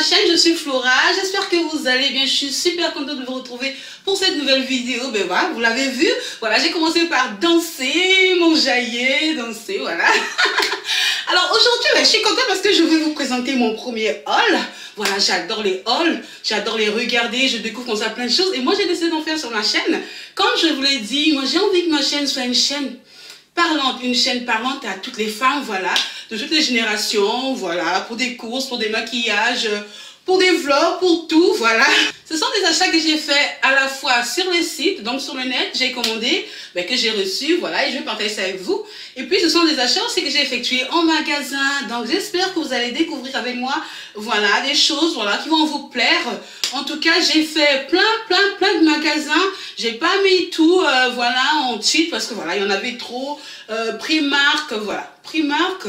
chaîne, je suis Flora, j'espère que vous allez bien, je suis super contente de vous retrouver pour cette nouvelle vidéo. Ben voilà, vous l'avez vu, voilà, j'ai commencé par danser, m'enjailler, danser, voilà. Alors aujourd'hui, je suis contente parce que je vais vous présenter mon premier haul. Voilà, j'adore les hauls, j'adore les regarder, je découvre comme ça plein de choses. Et moi, j'ai décidé d'en faire sur ma chaîne. Comme je vous l'ai dit, moi j'ai envie que ma chaîne soit une chaîne parlante, une chaîne parlante à toutes les femmes, voilà, de toutes les générations, voilà, pour des courses, pour des maquillages, pour des vlogs, pour tout, voilà. Ce sont des achats que j'ai fait à la fois sur les sites, donc sur le net, j'ai commandé, que j'ai reçu, voilà, et je vais partager ça avec vous. Et puis ce sont des achats aussi que j'ai effectués en magasin, donc j'espère que vous allez découvrir avec moi, voilà, des choses, voilà, qui vont vous plaire. En tout cas, j'ai fait plein de magasins, j'ai pas mis tout, voilà, en titre, parce que voilà, il y en avait trop, Primark, voilà, Primark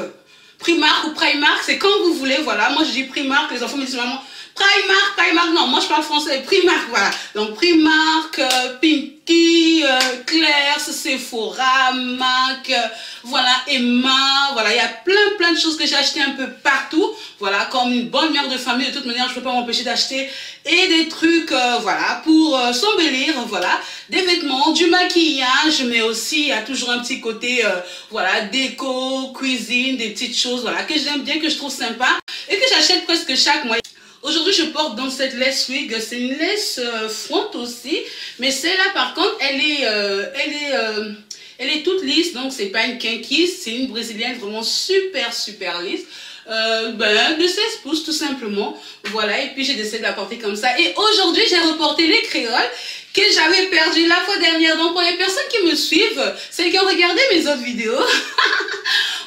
ou Primark, c'est comme vous voulez, voilà. Moi, je dis Primark, les enfants me disent maman, Primark, non, moi je parle français, Primark, voilà. Donc Primark, Pinky, Claire, Sephora, MAC, voilà, Emma, voilà, il y a plein de choses que j'ai achetées un peu partout, voilà, comme une bonne mère de famille, de toute manière, je peux pas m'empêcher d'acheter, et des trucs, voilà, pour s'embellir, voilà, des vêtements, du maquillage, mais aussi, il y a toujours un petit côté, voilà, déco, cuisine, des petites choses, voilà, que j'aime bien, que je trouve sympa, et que j'achète presque chaque mois. Aujourd'hui, je porte donc cette lace wig, c'est une lace front aussi, mais celle-là, par contre, elle est toute lisse, donc c'est pas une kinkies, c'est une brésilienne vraiment super lisse. De 16 pouces tout simplement, voilà, et puis j'ai décidé de la porter comme ça. Et aujourd'hui, j'ai reporté les créoles que j'avais perdu la fois dernière. Donc pour les personnes qui me suivent, celles qui ont regardé mes autres vidéos,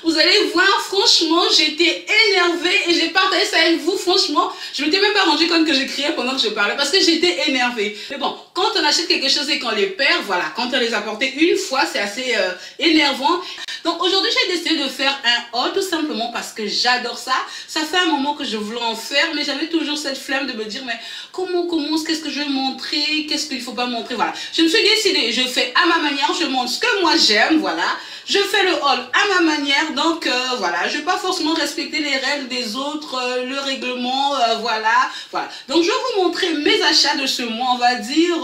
vous allez voir, franchement, j'étais énervée et j'ai partagé ça avec vous. Franchement, je ne m'étais même pas rendu compte que je criais pendant que je parlais parce que j'étais énervée. Mais bon, quand on achète quelque chose et qu'on les perd, voilà, quand on les a portés une fois, c'est assez énervant. Donc aujourd'hui, j'ai décidé de faire un haul tout simplement parce que j'adore ça. Ça fait un moment que je voulais en faire, mais j'avais toujours cette flemme de me dire, mais comment, qu'est-ce que je vais montrer, qu'est-ce qu'il ne faut pas montrer, voilà. Je me suis décidée, je fais à ma manière, je montre ce que moi j'aime, voilà. Je fais le haul à ma manière, donc voilà, je ne vais pas forcément respecter les règles des autres, le règlement, voilà. Donc je vais vous montrer mes achats de ce mois, on va dire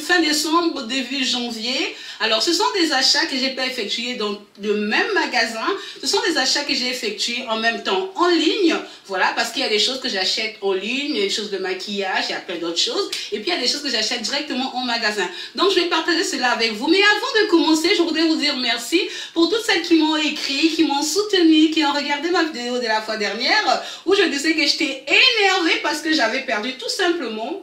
fin décembre, début janvier. Alors ce sont des achats que j'ai pas effectués dans le même magasin, ce sont des achats que j'ai effectués en même temps en ligne, voilà, parce qu'il y a des choses que j'achète en ligne, il y a des choses de maquillage, il y a plein d'autres choses, et puis il y a des choses que j'achète directement en magasin. Donc je vais partager cela avec vous, mais avant de commencer, je voudrais vous dire merci pour toutes celles qui m'ont écrit, qui m'ont soutenu, qui ont regardé ma vidéo de la fois dernière, où je disais que j'étais énervée parce que j'avais perdu tout simplement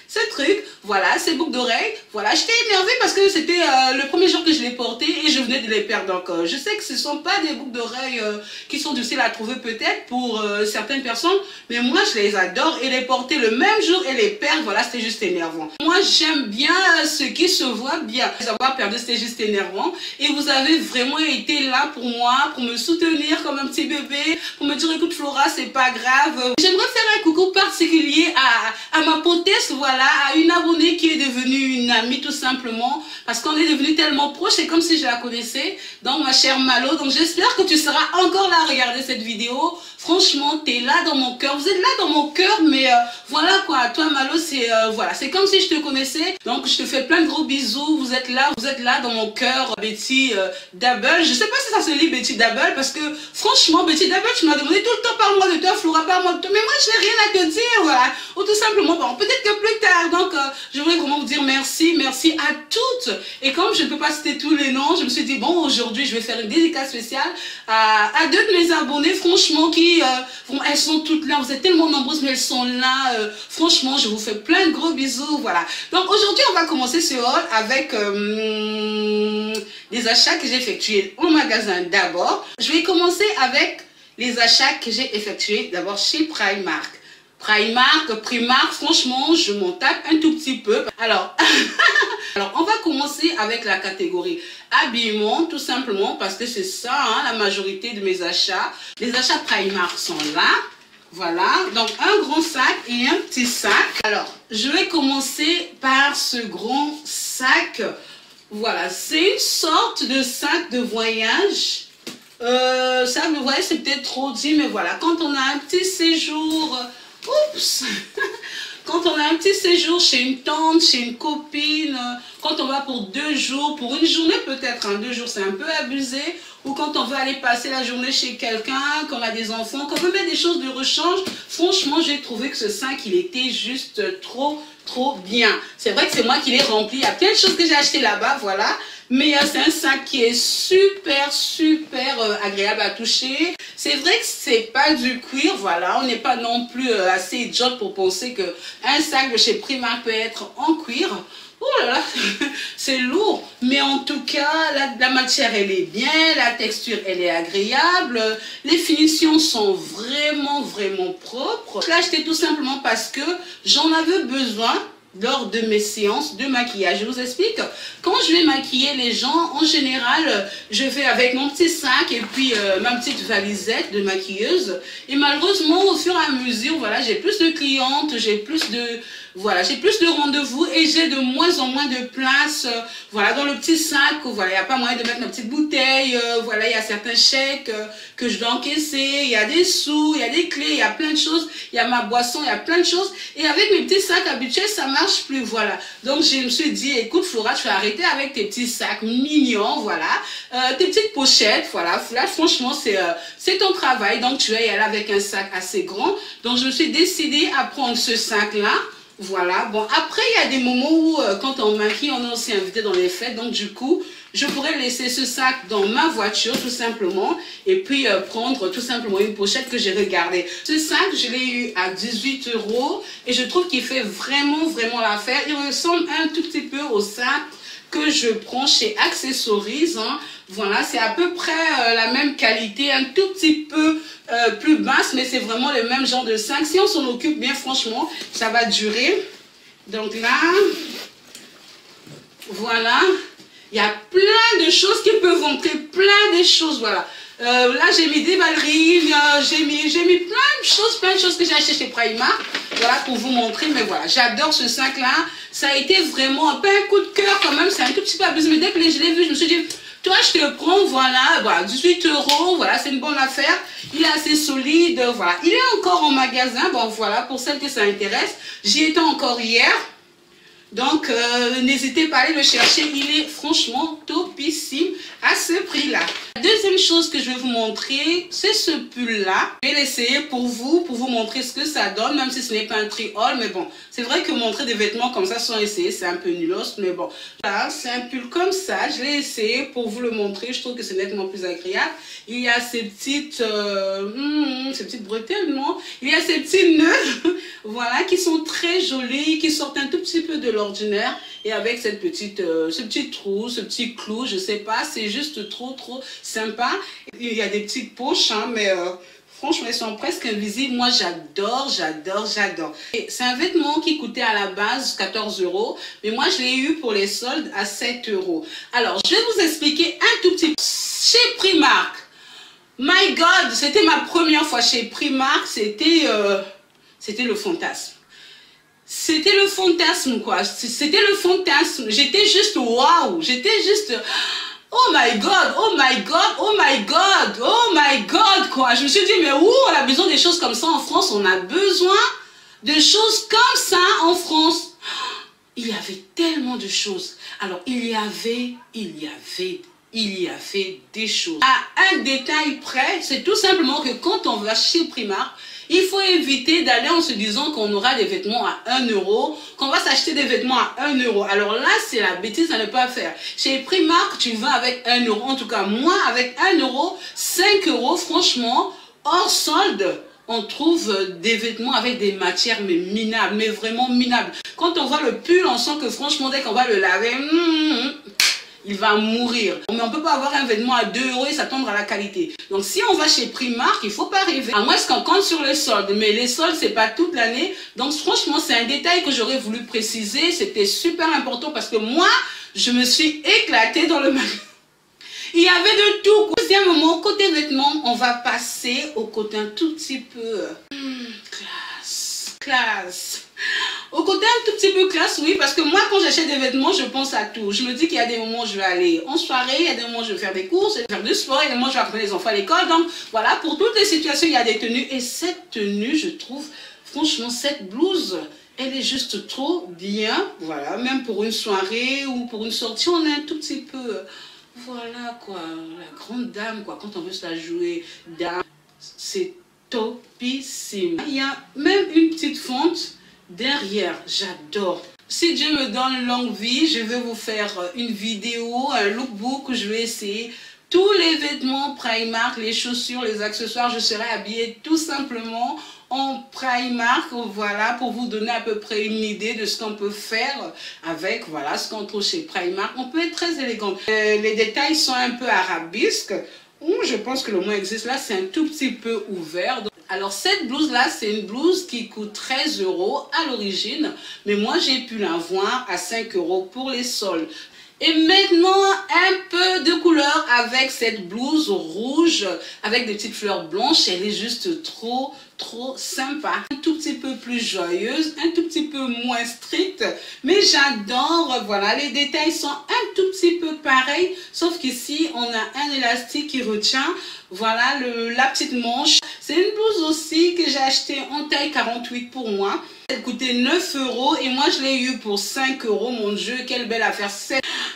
ce truc, voilà, ces boucles d'oreilles, voilà, j'étais énervée parce que c'était le premier jour que je l'ai porté et je venais de les perdre encore. Je sais que ce ne sont pas des boucles d'oreilles qui sont difficiles à trouver peut-être pour certaines personnes, mais moi je les adore et les porter le même jour et les perdre, voilà, c'était juste énervant. Moi j'aime bien ce qui se voit bien. Les avoir perdu, c'était juste énervant et vous avez vraiment été là pour moi, pour me soutenir comme un petit bébé, pour me dire écoute Flora, c'est pas grave. J'aimerais faire un coucou particulier à ma potesse, voilà, à une abonnée qui est devenue une amie tout simplement parce qu'on est devenu tellement proche, c'est comme si je la connaissais. Donc ma chère Malo, donc j'espère que tu seras encore là à regarder cette vidéo. Franchement, tu es là dans mon cœur, vous êtes là dans mon cœur, mais voilà quoi, toi Malo, c'est voilà, c'est comme si je te connaissais. Donc je te fais plein de gros bisous, vous êtes là dans mon cœur. Betty Double, je sais pas si ça se lit Betty Double parce que franchement Betty Double, tu m'as demandé tout le temps parle-moi de toi Flora, parle-moi de toi, mais moi je n'ai rien à te dire, voilà. Ou tout simplement, bon, peut-être que plus tard, donc je voulais vraiment vous dire merci à toutes. Et comme je ne peux pas citer tous les noms, je me suis dit bon, aujourd'hui je vais faire une dédicace spéciale à deux de mes abonnés, franchement, qui elles sont toutes là, vous êtes tellement nombreuses mais elles sont là, franchement je vous fais plein de gros bisous, voilà. Donc aujourd'hui on va commencer ce haul avec des achats que j'ai effectués en magasin d'abord. Je vais commencer avec les achats que j'ai effectués d'abord chez Primark, franchement, je m'en tape un tout petit peu. Alors, on va commencer avec la catégorie habillement, tout simplement, parce que c'est ça, hein, la majorité de mes achats. Les achats Primark sont là. Voilà, donc un grand sac et un petit sac. Alors, je vais commencer par ce grand sac. Voilà, c'est une sorte de sac de voyage. Ça, vous voyez, c'est peut-être trop dit, mais voilà, quand on a un petit séjour Oups. Quand on a un petit séjour chez une tante, chez une copine, quand on va pour 2 jours, pour une journée peut-être, hein, 2 jours c'est un peu abusé, ou quand on veut aller passer la journée chez quelqu'un, qu'on a des enfants, qu'on veut mettre des choses de rechange, franchement j'ai trouvé que ce sac il était juste trop bien. C'est vrai que c'est moi qui l'ai rempli, il y a plein de choses que j'ai achetées là-bas, voilà. Mais c'est un sac qui est super agréable à toucher. C'est vrai que c'est pas du cuir, voilà. On n'est pas non plus assez idiote pour penser que un sac de chez Primark peut être en cuir. Oh là là, c'est lourd. Mais en tout cas, la matière, elle est bien. La texture, elle est agréable. Les finitions sont vraiment propres. Je l'ai acheté tout simplement parce que j'en avais besoin lors de mes séances de maquillage. Je vous explique, quand je vais maquiller les gens, en général, je vais avec mon petit sac et puis ma petite valisette de maquilleuse. Et malheureusement, au fur et à mesure, voilà, j'ai plus de clientes, j'ai plus de rendez-vous et j'ai de moins en moins de place, voilà, dans le petit sac. Voilà, il n'y a pas moyen de mettre ma petite bouteille, voilà, il y a certains chèques que je dois encaisser, il y a des sous, il y a des clés, il y a plein de choses, il y a ma boisson, il y a plein de choses. Et avec mes petits sacs habituels, ça marche plus, voilà. Donc je me suis dit, écoute Flora, tu vas arrêter avec tes petits sacs mignons, voilà, tes petites pochettes, voilà. Là franchement c'est ton travail, donc tu vas y aller avec un sac assez grand. Donc je me suis décidée à prendre ce sac là. Voilà, bon, après, il y a des moments où, quand on maquille, on est aussi invité dans les fêtes. Donc, du coup, je pourrais laisser ce sac dans ma voiture, tout simplement. Et puis, prendre tout simplement une pochette que j'ai regardée. Ce sac, je l'ai eu à 18 €. Et je trouve qu'il fait vraiment l'affaire. Il ressemble un tout petit peu au sac que je prends chez Accessories, hein. Voilà, c'est à peu près la même qualité, un tout petit peu plus basse, mais c'est vraiment le même genre de sac. Si on s'en occupe bien, franchement, ça va durer. Donc là, voilà, il y a plein de choses qui peuvent entrer, plein de choses, voilà. Là, j'ai mis des ballerines, j'ai mis plein de choses que j'ai achetées chez Primark, voilà, pour vous montrer. Mais voilà, j'adore ce sac-là. Ça a été vraiment un peu un coup de cœur quand même, c'est un tout petit peu abusé. Mais dès que je l'ai vu, je me suis dit, toi, je te le prends, voilà, 18 €, voilà, c'est une bonne affaire. Il est assez solide, voilà. Il est encore en magasin, bon, voilà, pour celles que ça intéresse. J'y étais encore hier. Donc, n'hésitez pas à aller le chercher. Il est franchement topissime à ce prix-là. La deuxième chose que je vais vous montrer, c'est ce pull-là. Je vais l'essayer pour vous montrer ce que ça donne, même si ce n'est pas un tri-haul. Mais bon, c'est vrai que montrer des vêtements comme ça sans essayer, c'est un peu nulos. Mais bon, là, c'est un pull comme ça. Je l'ai essayé pour vous le montrer. Je trouve que c'est nettement plus agréable. Il y a ces petites bretelles, non? Il y a ces petits nœuds, voilà, qui sont très jolis, qui sortent un tout petit peu de l'ordinaire. Et avec cette petite, ce petit trou, ce petit clou, je sais pas, c'est juste trop sympa. Il y a des petites poches, hein, mais franchement, elles sont presque invisibles. Moi, j'adore. C'est un vêtement qui coûtait à la base 14 €, mais moi, je l'ai eu pour les soldes à 7 €. Alors, je vais vous expliquer un tout petit peu. Chez Primark, my God, c'était ma première fois chez Primark, c'était le fantasme. C'était le fantasme, quoi. C'était le fantasme. J'étais juste waouh. J'étais juste... Oh my God, oh my God, oh my God, oh my God, quoi. Je me suis dit, mais où on a besoin des choses comme ça en France? On a besoin de choses comme ça en France. Il y avait tellement de choses. Alors, il y avait des choses. À un détail près, c'est tout simplement que quand on va chez Primark, il faut éviter d'aller en se disant qu'on aura des vêtements à 1 €, qu'on va s'acheter des vêtements à 1 €. Alors là, c'est la bêtise à ne pas faire. Chez Primark, tu vas avec 1 €. En tout cas, moi, avec 1 €, 5 €, franchement, hors solde, on trouve des vêtements avec des matières mais minables, mais vraiment minables. Quand on voit le pull, on sent que franchement, dès qu'on va le laver, il va mourir. Mais on ne peut pas avoir un vêtement à 2 € et s'attendre à la qualité. Donc si on va chez Primark, il ne faut pas rêver. À moins qu'on compte sur les soldes. Mais les soldes, ce n'est pas toute l'année. Donc franchement, c'est un détail que j'aurais voulu préciser. C'était super important parce que moi, je me suis éclatée dans le magasin. Il y avait de tout. Deuxième moment, côté vêtements, on va passer au côté un tout petit peu... classe. Au côté un tout petit peu classe, oui, parce que moi, quand j'achète des vêtements, je pense à tout. Je me dis qu'il y a des moments où je vais aller en soirée, il y a des moments où je vais faire des courses, je vais faire du sport, il y a des moments où je vais accompagner les enfants à l'école. Donc, voilà, pour toutes les situations, il y a des tenues. Et cette tenue, je trouve Franchement, cette blouse, elle est juste trop bien. Voilà, même pour une soirée ou pour une sortie, on est un tout petit peu... Voilà quoi, la grande dame quoi, quand on veut se la jouer dame, c'est topissime. Il y a même une petite fente derrière, j'adore. Si Dieu me donne longue vie, je vais vous faire une vidéo, un lookbook où je vais essayer tous les vêtements Primark, les chaussures, les accessoires. Je serai habillée tout simplement en Primark, voilà, pour vous donner à peu près une idée de ce qu'on peut faire avec, voilà, ce qu'on trouve chez Primark. On peut être très élégant. Les détails sont un peu arabesques. Je pense que le mot existe là, c'est un tout petit peu ouvert. Alors cette blouse-là, c'est une blouse qui coûte 13 € à l'origine, mais moi j'ai pu l'avoir à 5 € pour les soldes. Et maintenant, un peu de couleur avec cette blouse rouge, avec des petites fleurs blanches. Elle est juste trop sympa. Un tout petit peu plus joyeuse, un tout petit peu moins stricte. Mais j'adore, voilà, les détails sont un tout petit peu pareils. Sauf qu'ici, on a un élastique qui retient, voilà, la petite manche. C'est une blouse aussi que j'ai achetée en taille 48 pour moi. Elle coûtait 9 € et moi je l'ai eu pour 5 €. Mon Dieu, quelle belle affaire.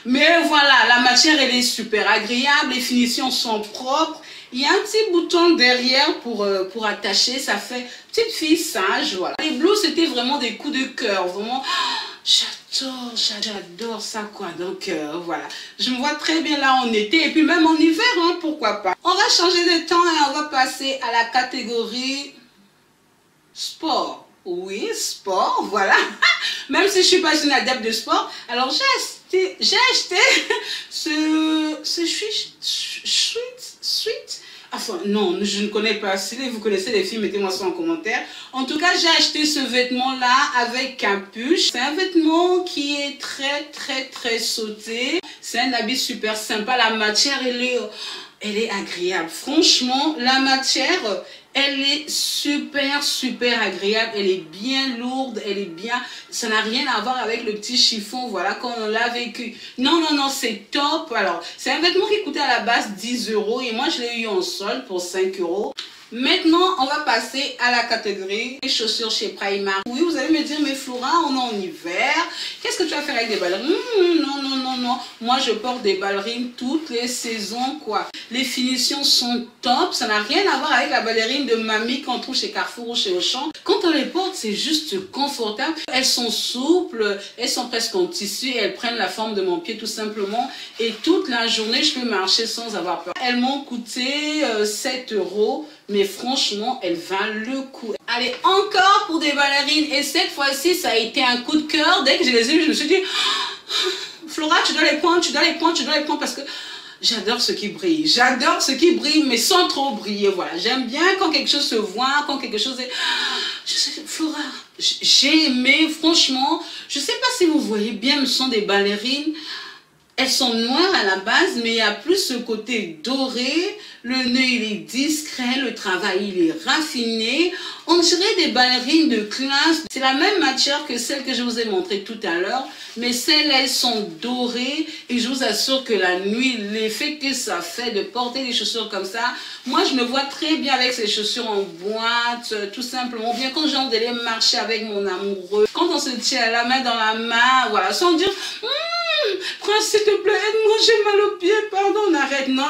Mais voilà, la matière elle est super agréable, les finitions sont propres. Il y a un petit bouton derrière pour attacher, ça fait petite fille sage, voilà. Les blouses c'était vraiment des coups de cœur, vraiment. J'adore ça quoi, donc voilà. Je me vois très bien là en été et puis même en hiver, hein, pourquoi pas. On va changer de temps et on va passer à la catégorie sport. Oui, sport, voilà. Même si je suis pas une adepte de sport, alors j'ai acheté ce sweat. Enfin, non, je ne connais pas. Si vous connaissez les filles, mettez-moi ça en commentaire. En tout cas, j'ai acheté ce vêtement-là avec capuche. C'est un vêtement qui est très sauté. C'est un habit super sympa. La matière, elle est agréable. Franchement, la matière, elle est super agréable. Elle est bien lourde, elle est bien... Ça n'a rien à voir avec le petit chiffon, voilà, quand on l'a vécu. Non, c'est top. Alors, c'est un vêtement qui coûtait à la base 10 € et moi, je l'ai eu en solde pour 5 €. Maintenant, on va passer à la catégorie des chaussures chez Primark. Oui, vous allez me dire, mais Flora, on est en hiver. Qu'est-ce que tu vas faire avec des ballerines? Non. Moi, je porte des ballerines toutes les saisons, quoi. Les finitions sont top. Ça n'a rien à voir avec la ballerine de mamie qu'on trouve chez Carrefour ou chez Auchan. Quand on les porte, c'est juste confortable. Elles sont souples, elles sont presque en tissu. Elles prennent la forme de mon pied, tout simplement. Et toute la journée, je peux marcher sans avoir peur. Elles m'ont coûté 7 €. Mais franchement, elle valent le coup. Allez, encore pour des ballerines. Et cette fois-ci, ça a été un coup de cœur. Dès que je les ai vues, je me suis dit, Flora, tu dois les prendre parce que j'adore ce qui brille. J'adore ce qui brille, mais sans trop briller. Voilà, j'aime bien quand quelque chose se voit, quand quelque chose est... Je sais, Flora, j'ai aimé, franchement. Je ne sais pas si vous voyez bien, mais ce sont des ballerines. Elles sont noires à la base, mais il y a plus ce côté doré. Le nœud, il est discret, le travail, il est raffiné. On dirait des ballerines de classe. C'est la même matière que celle que je vous ai montrée tout à l'heure, mais celles, elles sont dorées. Et je vous assure que la nuit, l'effet que ça fait de porter des chaussures comme ça, moi, je me vois très bien avec ces chaussures en boîte, tout simplement. Bien quand j'ai envie d'aller marcher avec mon amoureux, quand on se tient la main dans la main, voilà, sans dire... Prince, s'il te plaît, aide-moi, j'ai mal aux pieds, pardon, on arrête. Non.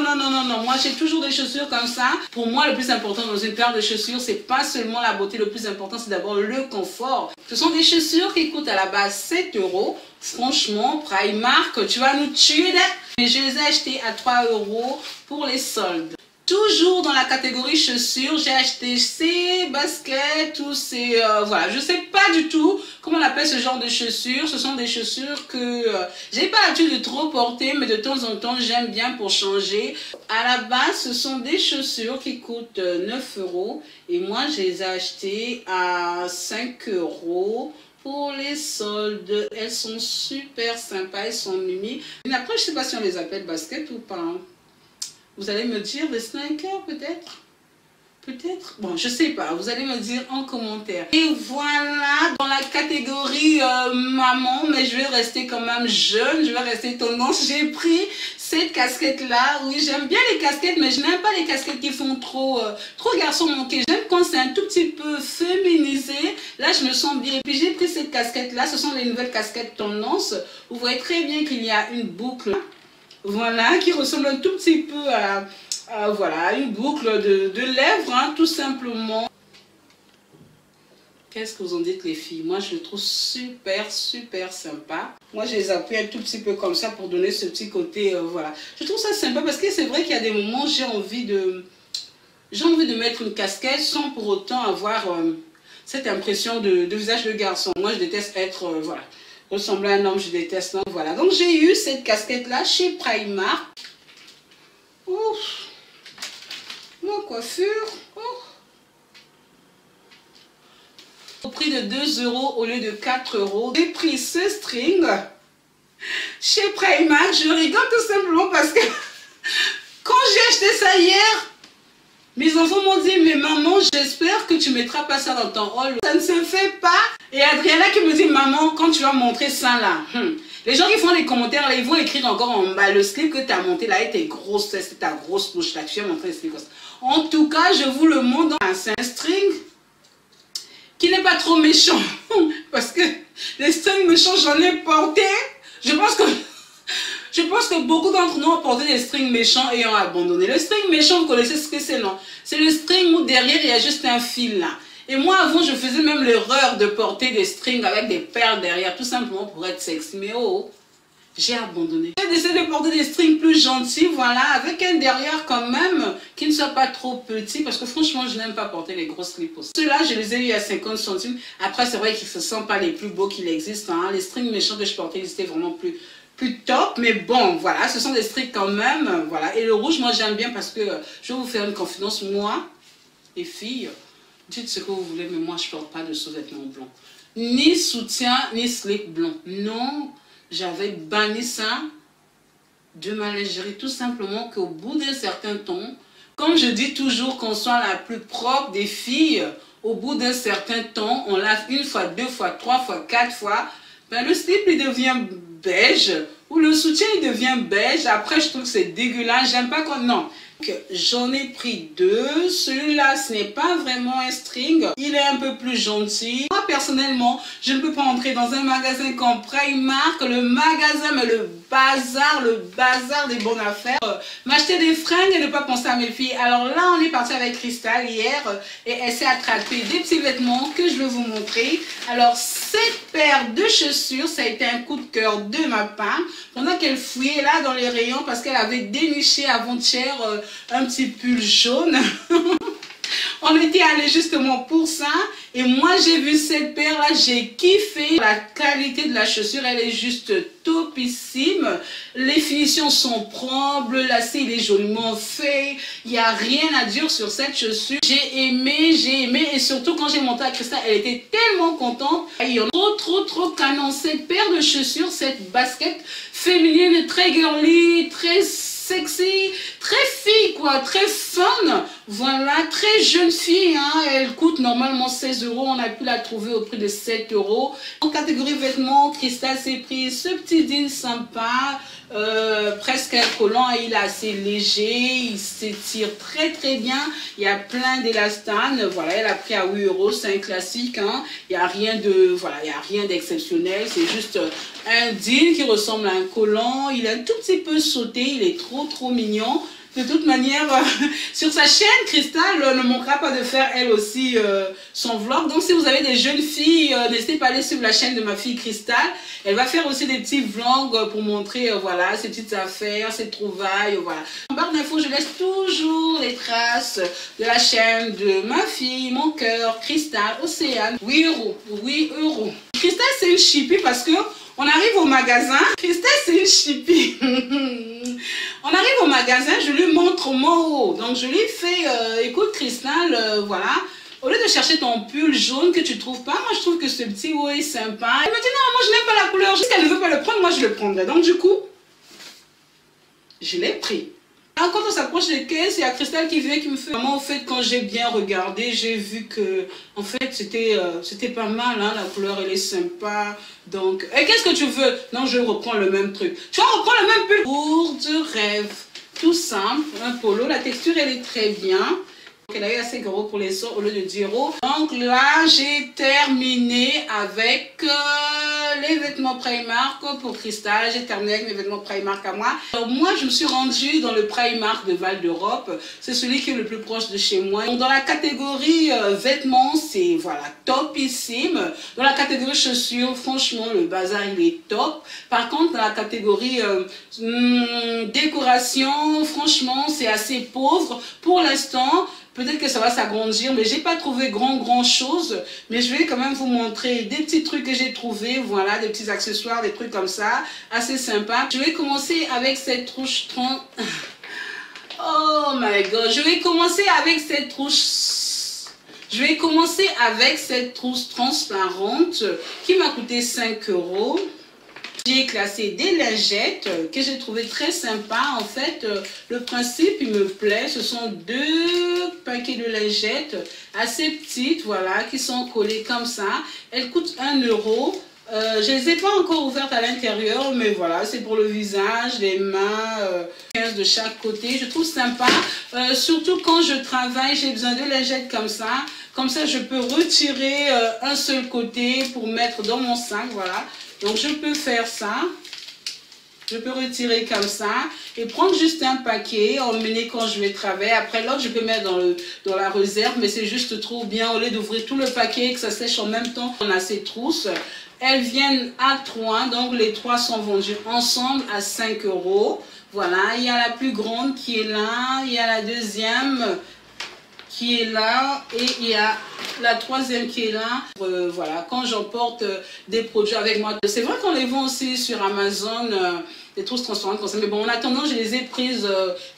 Moi, j'ai toujours des chaussures comme ça. Pour moi, le plus important dans une paire de chaussures, c'est pas seulement la beauté. Le plus important, c'est d'abord le confort. Ce sont des chaussures qui coûtent à la base 7 €. Franchement, Primark, tu vas nous tuer là. Mais je les ai achetées à 3 € pour les soldes. Toujours dans la catégorie chaussures, j'ai acheté ces baskets ou ces... voilà, je sais pas du tout comment on appelle ce genre de chaussures. Ce sont des chaussures que j'ai pas l'habitude de trop porter, mais de temps en temps, j'aime bien pour changer. À la base, ce sont des chaussures qui coûtent 9 € et moi, je les ai achetées à 5 €. Pour les soldes, elles sont super sympas, elles sont mimi. Mais après, je sais pas si on les appelle baskets ou pas. Vous allez me dire des sneakers peut-être? Peut-être, bon, je sais pas, vous allez me dire en commentaire. Et voilà, dans la catégorie maman, mais je vais rester quand même jeune, je vais rester tendance. J'ai pris cette casquette-là. Oui, j'aime bien les casquettes, mais je n'aime pas les casquettes qui font trop garçon manqué. J'aime quand c'est un tout petit peu féminisé. Là, je me sens bien. Et puis, j'ai pris cette casquette-là. Ce sont les nouvelles casquettes tendance. Vous voyez très bien qu'il y a une boucle, voilà, qui ressemble un tout petit peu à voilà, une boucle de lèvres, hein, tout simplement. Qu'est-ce que vous en dites les filles? Moi je le trouve super sympa. Moi je les appuie un tout petit peu comme ça pour donner ce petit côté, voilà. Je trouve ça sympa parce que c'est vrai qu'il y a des moments où j'ai envie de mettre une casquette sans pour autant avoir cette impression de visage de garçon. Moi je déteste être, voilà, ressembler à un homme, je déteste, non, voilà. Donc j'ai eu cette casquette là chez Primark. Ouf. Ma coiffure, au prix de 2 € au lieu de 4 €. J'ai pris ce string chez Primark. Je rigole tout simplement parce que quand j'ai acheté ça hier, mes enfants m'ont dit, mais maman, j'espère que tu ne mettras pas ça dans ton haul. Ça ne se fait pas. Et Adriana qui me dit, maman, quand tu vas montrer ça là, les gens qui font les commentaires, là, ils vont écrire encore en bas, le slip que tu as monté là, et tes grosses fesses, ta grosse bouche là, tu as montré le slip comme ça. En tout cas, je vous le montre. C'est un string qui n'est pas trop méchant. Parce que les strings méchants, j'en ai porté. Je pense que beaucoup d'entre nous ont porté des strings méchants et ont abandonné. Le string méchant, vous connaissez ce que c'est, non? C'est le string où derrière, il y a juste un fil là. Et moi, avant, je faisais même l'erreur de porter des strings avec des perles derrière, tout simplement pour être sexy. Mais oh, j'ai abandonné. J'ai décidé de porter des strings plus gentils, voilà, avec un derrière quand même qui ne soit pas trop petit, parce que franchement, je n'aime pas porter les grosses slips. Ceux-là, je les ai eu à 50 centimes. Après, c'est vrai qu'ils ne sont pas les plus beaux qu'il existe, hein. Les strings méchants que je portais, ils étaient vraiment plus top, mais bon, voilà, ce sont des strings quand même, voilà. Et le rouge, moi, j'aime bien parce que, je vais vous faire une confidence, moi, les filles, dites ce que vous voulez, mais moi, je ne porte pas de sous-vêtements blancs. Ni soutien, ni slip blanc. Non. J'avais banni ça de ma lingerie, tout simplement qu'au bout d'un certain temps, comme je dis toujours qu'on soit la plus propre des filles, au bout d'un certain temps, on lave une fois, 2 fois, 3 fois, 4 fois, ben le slip il devient beige, ou le soutien il devient beige. Après je trouve que c'est dégueulasse, j'aime pas quand... Non. J'en ai pris 2. Celui-là, ce n'est pas vraiment un string. Il est un peu plus gentil. Moi, personnellement, je ne peux pas entrer dans un magasin comme Primark. Le magasin, mais le bazar des bonnes affaires. M'acheter des fringues et ne pas penser à mes filles. Alors là, on est parti avec Cristal hier et elle s'est attrapée des petits vêtements que je vais vous montrer. Alors, cette paire de chaussures, ça a été un coup de cœur de ma part. Pendant qu'elle fouillait là dans les rayons parce qu'elle avait déniché avant-hier un petit pull jaune. On était allé justement pour ça. Et moi, j'ai vu cette paire-là, j'ai kiffé. La qualité de la chaussure, elle est juste topissime. Les finitions sont propres, le lacet, il est joliment fait. Il n'y a rien à dire sur cette chaussure. J'ai aimé. Et surtout, quand j'ai monté à Christa, elle était tellement contente. Il y a trop canon. Cette paire de chaussures, cette basket féminine, très girly, très sexy, très fille quoi, très fun, voilà, très jeune fille, hein. Elle coûte normalement 16 €, on a pu la trouver au prix de 7 €. En catégorie vêtements, Cristal s'est pris ce petit jean sympa, presque un collant, il est assez léger, il s'étire très bien, il y a plein d'élastane, voilà, elle a pris à 8 €, c'est un classique, hein. Il n'y a rien de, voilà, il y a rien d'exceptionnel, c'est juste un jean qui ressemble à un collant, il est un tout petit peu sauté, il est trop mignon. De toute manière, sur sa chaîne, Cristal ne manquera pas de faire elle aussi son vlog. Donc si vous avez des jeunes filles, n'hésitez pas à aller suivre la chaîne de ma fille Cristal. Elle va faire aussi des petits vlogs pour montrer voilà, ses petites affaires, ses trouvailles. Voilà. En barre d'infos, je laisse toujours les traces de la chaîne de ma fille, mon cœur, Cristal, Océane. 8 €. 8 €. Cristal, c'est une chippie parce que on arrive au magasin. Cristal, c'est une chippie. On arrive au magasin, je lui montre mon haut. Donc, je lui fais, écoute, Cristal, voilà. Au lieu de chercher ton pull jaune que tu trouves pas, moi, je trouve que ce petit haut est sympa. Elle me dit, non, moi, je n'aime pas la couleur. Juste qu'elle ne veut pas le prendre, moi, je le prendrai. Donc, du coup, je l'ai pris. Ah, quand on s'approche des caisses, il y a Christelle qui vient qui me fait. Vraiment, en fait, quand j'ai bien regardé, j'ai vu que, en fait, c'était pas mal, hein, la couleur, elle est sympa. Donc, et qu'est-ce que tu veux? Non, je reprends le même truc. Tu vas reprendre le même pull. Pour de rêve. Tout simple, un polo. La texture, elle est très bien. Donc, elle a eu assez gros pour les sorts au lieu de 10 €. Donc là, j'ai terminé avec les vêtements Primark pour Cristal. J'ai terminé avec mes vêtements Primark à moi. Alors moi, je me suis rendue dans le Primark de Val d'Europe. C'est celui qui est le plus proche de chez moi. Donc dans la catégorie vêtements, c'est voilà, topissime. Dans la catégorie chaussures, franchement, le bazar, il est top. Par contre, dans la catégorie décoration, franchement, c'est assez pauvre pour l'instant. Peut-être que ça va s'agrandir, mais j'ai pas trouvé grand chose. Mais je vais quand même vous montrer des petits trucs que j'ai trouvés. Voilà, des petits accessoires, des trucs comme ça. Assez sympa. Je vais commencer avec cette trousse. Oh my god. Je vais commencer avec cette trousse. Je vais commencer avec cette trousse transparente qui m'a coûté 5 €. J'ai classé des lingettes que j'ai trouvé très sympa. En fait, le principe, il me plaît. Ce sont 2 paquets de lingettes assez petites, voilà, qui sont collées comme ça. Elles coûtent 1 €. Je ne les ai pas encore ouvertes à l'intérieur, mais voilà, c'est pour le visage, les mains, 15 de chaque côté. Je trouve sympa, surtout quand je travaille, j'ai besoin de lingettes comme ça. Comme ça, je peux retirer un seul côté pour mettre dans mon sac, voilà. Donc, je peux faire ça. Je peux retirer comme ça et prendre juste un paquet, emmener quand je vais travailler. Après, l'autre, je peux mettre dans la réserve, mais c'est juste trop bien. Au lieu d'ouvrir tout le paquet et que ça sèche en même temps, on a ces trousses. Elles viennent à 3, donc les 3 sont vendues ensemble à 5 €. Voilà, il y a la plus grande qui est là, il y a la deuxième qui est là et il y a la troisième qui est là. Voilà, quand j'emporte des produits avec moi, c'est vrai qu'on les vend aussi sur Amazon, des trousses transparentes comme ça, mais bon, en attendant, je les ai prises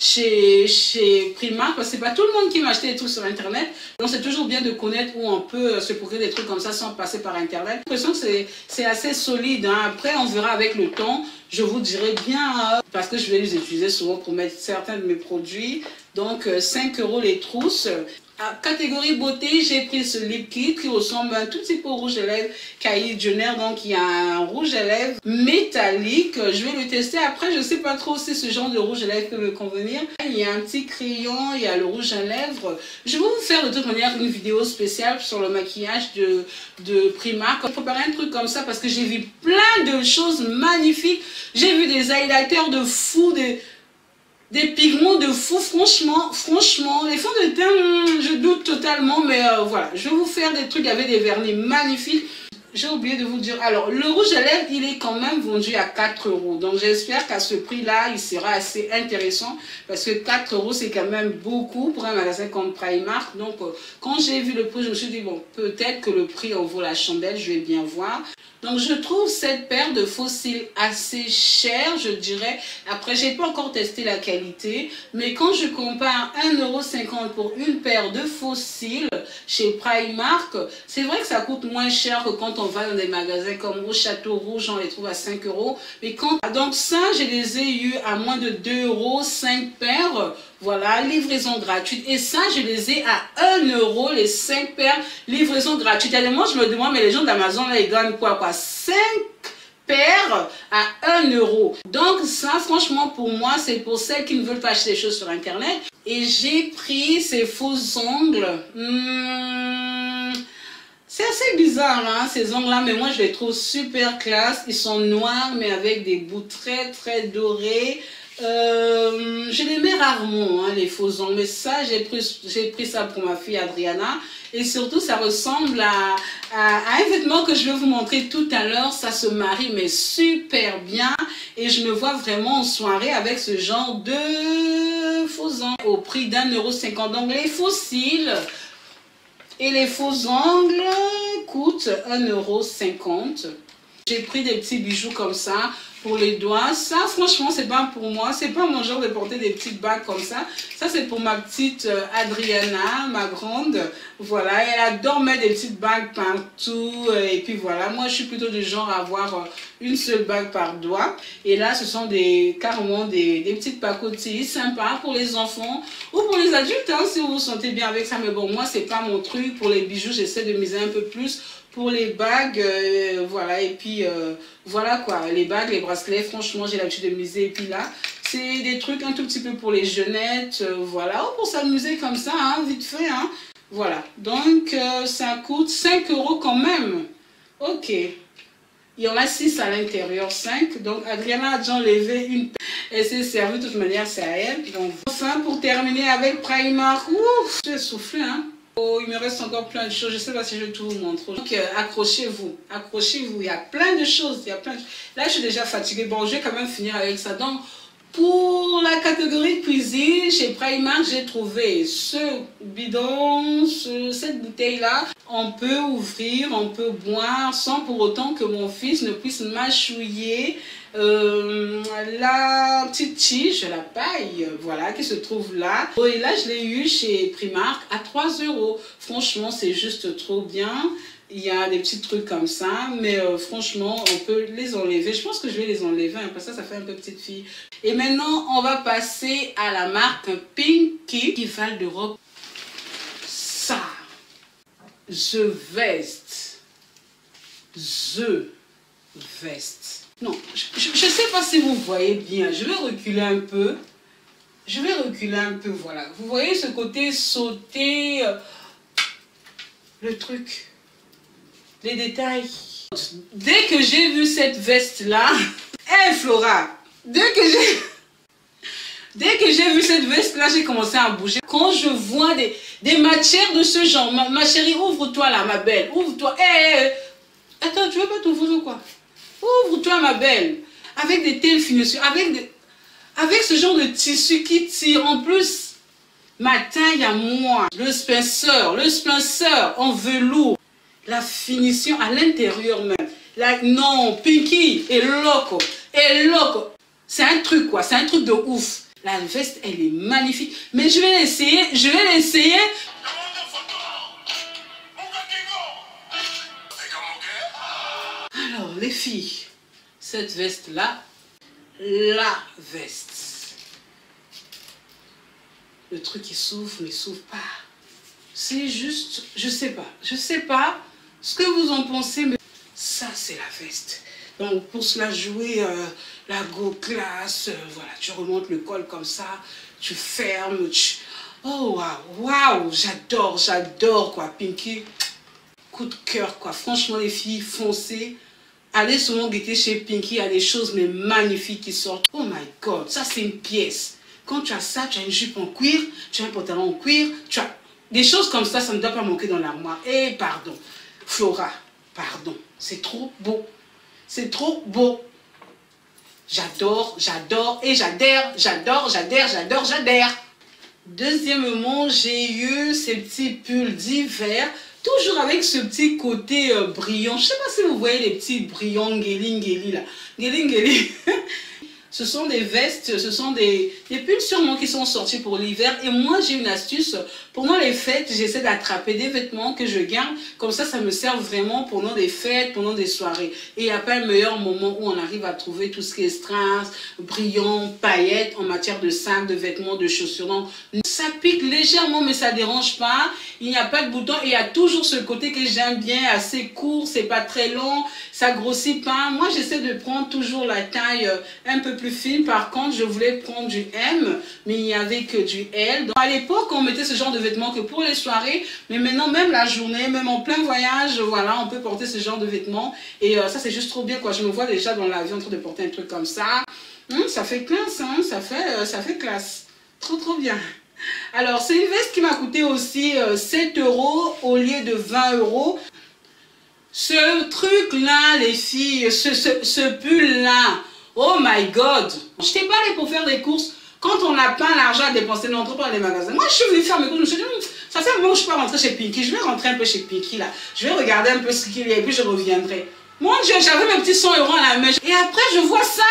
chez Primark, parce que c'est pas tout le monde qui m'a acheté des trucs sur internet, donc c'est toujours bien de connaître où on peut se procurer des trucs comme ça sans passer par internet. J'ai l'impression que c'est assez solide, hein. Après on verra avec le temps, je vous dirai bien, parce que je vais les utiliser souvent pour mettre certains de mes produits. Donc 5 € les trousses. À catégorie beauté, j'ai pris ce lip kit qui ressemble un tout petit peu au rouge à lèvres Kylie Jenner. Donc il y a un rouge à lèvres métallique. Je vais le tester. Après, je ne sais pas trop si ce genre de rouge à lèvres peut me convenir. Il y a un petit crayon, il y a le rouge à lèvres. Je vais vous faire de toute manière une vidéo spéciale sur le maquillage de Primark. Je préparer un truc comme ça parce que j'ai vu plein de choses magnifiques. J'ai vu des highlighters de fou, des pigments de fou, franchement, les fonds de teint, je doute totalement, mais voilà, je vais vous faire des trucs avec des vernis magnifiques. J'ai oublié de vous dire, alors le rouge à lèvres, il est quand même vendu à 4 €, donc j'espère qu'à ce prix-là, il sera assez intéressant, parce que 4 € c'est quand même beaucoup pour un magasin comme Primark, donc quand j'ai vu le prix, je me suis dit, bon, peut-être que le prix en vaut la chandelle, je vais bien voir. Donc je trouve cette paire de faux cils assez chère, je dirais. Après, j'ai pas encore testé la qualité, mais quand je compare 1,50 € pour une paire de faux cils chez Primark, c'est vrai que ça coûte moins cher que quand on va dans des magasins comme au Château Rouge, on les trouve à 5 €. Mais quand donc ça, je les ai eu à moins de 2 €, 5 paires. Voilà, livraison gratuite. Et ça, je les ai à 1 €, les 5 paires, livraison gratuite. Et moi, je me demande, mais les gens d'Amazon, là, ils gagnent quoi 5 paires à 1 €. Donc ça, franchement, pour moi, c'est pour celles qui ne veulent pas acheter des choses sur Internet. Et j'ai pris ces faux ongles. C'est assez bizarre, hein, ces ongles-là, mais moi, je les trouve super classe. Ils sont noirs, mais avec des bouts très dorés. Je les mets rarement, hein, les faux ongles, mais ça, j'ai pris ça pour ma fille Adriana. Et surtout, ça ressemble à un vêtement que je vais vous montrer tout à l'heure. Ça se marie, mais super bien. Et je me vois vraiment en soirée avec ce genre de faux ongles au prix d'1,50 €. Donc, les faux cils et les faux ongles coûtent 1,50 €. J'ai pris des petits bijoux comme ça pour les doigts. Ça, franchement, c'est pas pour moi. C'est pas mon genre de porter des petites bagues comme ça. Ça, c'est pour ma petite Adriana, ma grande. Voilà, elle adore mettre des petites bagues partout. Et puis voilà, moi, je suis plutôt du genre à avoir une seule bague par doigt. Et là, ce sont carrément des petites pacotilles sympas pour les enfants ou pour les adultes, hein, si vous vous sentez bien avec ça. Mais bon, moi, c'est pas mon truc. Pour les bijoux, j'essaie de miser un peu plus. Pour les bagues, voilà, et puis voilà quoi, les bagues, les bracelets, franchement, j'ai l'habitude de miser. Et puis là, c'est des trucs un tout petit peu pour les jeunettes, voilà, ou pour s'amuser comme ça, hein, vite fait, hein. Voilà, donc ça coûte 5 € quand même. Ok, il y en a 6 à l'intérieur, 5. Donc Adriana a déjà enlevé une. Elle s'est servie, de toute manière, c'est à elle. Donc, enfin, pour terminer avec Primark, ouf, je vais souffler, hein. Oh, il me reste encore plein de choses. Je ne sais pas si je vais tout vous montrer. Donc, accrochez-vous. Accrochez-vous. Il y a plein de choses. Il y a plein de... Là, je suis déjà fatiguée. Bon, je vais quand même finir avec ça. Donc, pour la catégorie cuisine, chez Primark, j'ai trouvé ce bidon, cette bouteille-là. On peut ouvrir, on peut boire sans pour autant que mon fils ne puisse mâchouiller la petite tige, la paille, voilà, qui se trouve là. Et là, je l'ai eu chez Primark à 3 €. Franchement, c'est juste trop bien. Il y a des petits trucs comme ça, mais franchement, on peut les enlever. Je pense que je vais les enlever, hein, parce que ça fait un peu petite fille. Et maintenant, on va passer à la marque Pinky, qui Val d'Europe. Ça, The Vest. The Vest. Non, je ne sais pas si vous voyez bien. Je vais reculer un peu. Je vais reculer un peu, voilà. Vous voyez ce côté sauté, le truc, les détails. Dès que j'ai vu cette veste-là, hey Flora, dès que j'ai vu cette veste-là, j'ai commencé à bouger. Quand je vois des matières de ce genre, ma chérie, ouvre-toi là, ma belle, ouvre-toi. Hey, attends, tu veux pas t'ouvrir ou quoi? Ouvre-toi, ma belle, avec des telles finitions, avec ce genre de tissu qui tire. En plus, ma taille à moi, le spencer en velours, la finition à l'intérieur même. Non, Pinky est loco, c'est un truc quoi, c'est un truc de ouf. La veste, elle est magnifique, mais je vais l'essayer. Alors, les filles, cette veste-là, la veste. Le truc qui s'ouvre, mais s'ouvre pas. C'est juste, je sais pas ce que vous en pensez, mais ça, c'est la veste. Donc, pour cela, jouer la go class, voilà, tu remontes le col comme ça, tu fermes, oh, waouh, j'adore, quoi, Pinky. Coup de cœur, quoi. Franchement, les filles, foncez. Allez souvent guetter chez Pinky, il y a des choses mais magnifiques qui sortent. Oh my god, ça c'est une pièce. Quand tu as ça, tu as une jupe en cuir, tu as un pantalon en cuir, tu as des choses comme ça ne doit pas manquer dans l'armoire. Et pardon, Flora, pardon, c'est trop beau. C'est trop beau. J'adore et j'adhère. Deuxièmement, j'ai eu ces petits pulls d'hiver. Toujours avec ce petit côté brillant. Je ne sais pas si vous voyez les petits brillants Ngeli là. Ngeli. Ce sont des vestes, ce sont des pulls sûrement qui sont sortis pour l'hiver. Et moi, j'ai une astuce. Pendant les fêtes, j'essaie d'attraper des vêtements que je garde. Comme ça me sert vraiment pendant des fêtes, pendant des soirées. Et il n'y a pas un meilleur moment où on arrive à trouver tout ce qui est strass, brillant, paillettes en matière de sacs, de vêtements, de chaussures. Donc, ça pique légèrement, mais ça ne dérange pas. Il n'y a pas de bouton. Et il y a toujours ce côté que j'aime bien, assez court, c'est pas très long, ça grossit pas. Moi, j'essaie de prendre toujours la taille un peu plus fine. Par contre, je voulais prendre du M, mais il n'y avait que du L. Donc, à l'époque, on mettait ce genre de vêtements que pour les soirées, mais maintenant, même la journée, même en plein voyage, voilà, on peut porter ce genre de vêtements. Et ça, c'est juste trop bien, quoi. Je me vois déjà dans l'avion en train de porter un truc comme ça. Ça fait classe, hein, ça fait classe. Trop bien. Alors, c'est une veste qui m'a coûté aussi 7 € au lieu de 20 €. Ce truc-là, les filles, ce pull-là, oh my God. Je n'étais pas allée pour faire des courses. Quand on n'a pas l'argent à dépenser, on n'entre pas dans les magasins. Moi, je suis venue faire mes courses. Je me suis dit, ça fait un moment que je ne suis pas rentrée chez Pinky. Je vais rentrer un peu chez Pinky, là. Je vais regarder un peu ce qu'il y a et puis je reviendrai. Mon Dieu, j'avais mes petits 100 € à la main. Et après, je vois ça.